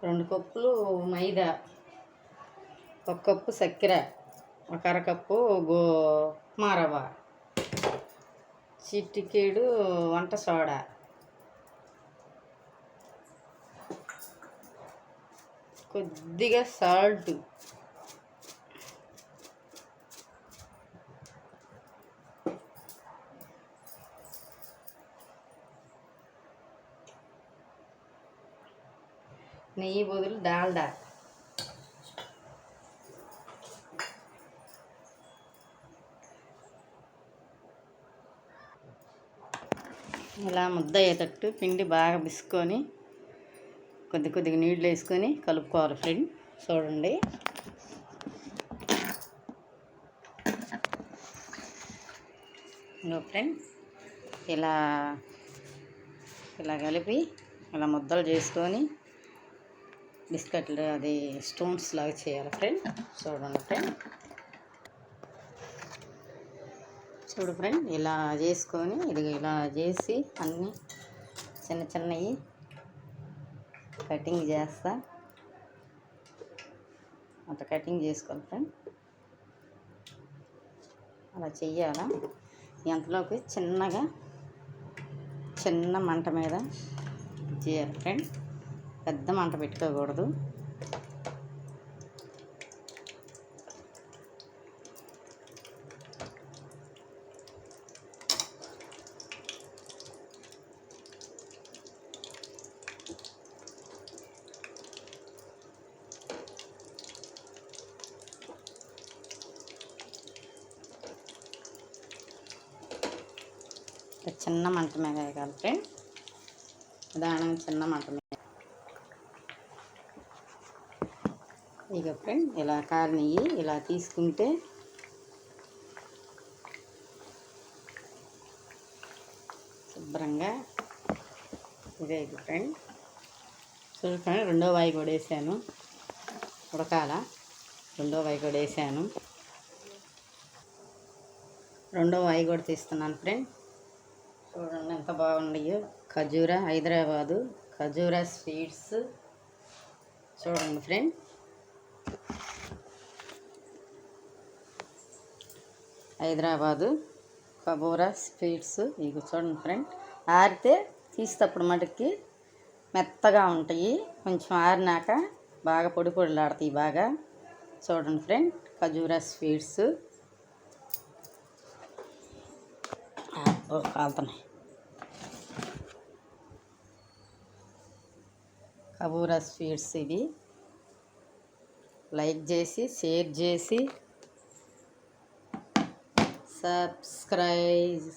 2 కప్పులు మైదా, 1 కప్పు చక్కెర, 1 అరకప్పు ఉప్మా రవ్వ, చిటికెడు వంట సోడా, కొద్దిగా సాల్ట్, నెయ్యి బదులు డాల్డా, ఇలా ముద్ద అయ్యేటట్టు పిండి బాగా పిసుకొని కొద్దిగా నీళ్ళు వేసుకొని కలుపుకోవాలి ఫ్రెండ్. చూడండి, ఫ్రెండ్ ఇలా కలిపి ఇలా ముద్దలు చేసుకొని బిస్కెట్లు అది స్టోన్స్ లాగా చేయాలి ఫ్రెండ్. చూడండి ఫ్రెండ్, చూడు ఫ్రెండ్, ఇలా చేసుకొని ఇలా చేసి అన్నీ చిన్నవి కటింగ్ చేస్తా. అంత కటింగ్ చేసుకోవాలి ఫ్రెండ్. అలా చెయ్యాలా. ఎంతలోకి చిన్న మంట మీద చేయాలి ఫ్రెండ్. పెద్ద మంట పెట్టుకోకూడదు. చిన్న మంట మీద వేయాలి ఫ్రెండ్. నిదానంగా చిన్న మంట మీద. ఇక ఫ్రెండ్, ఇలా కారినవి ఇలా తీసుకుంటే శుభ్రంగా ఇదే ఫ్రెండ్. చూడండి, రెండో వాయి కూడా వేసాను. ఉడకాల రెండో వాయి కూడా వేసాను. రెండో వాయి కూడా తీస్తున్నాను ఫ్రెండ్. చూడండి ఎంత బాగున్నాయో. ఖజూరా, హైదరాబాదు ఖజూరా స్వీట్స్. చూడండి ఫ్రెండ్, హైదరాబాదు ఖజూరా స్వీట్స్. ఇక చూడండి ఫ్రెండ్, ఆరితే తీసేటప్పుడు మటుకి మెత్తగా ఉంటాయి. కొంచెం ఆరినాక బాగా పొడిలాడుతాయి బాగా. చూడండి ఫ్రెండ్, ఖజూరా స్వీట్స్ కాలుతున్నాయి. ఖజూరా స్వీట్స్ ఇది. లైక్ చేసి, షేర్ చేసి, సబ్స్క్రైబ్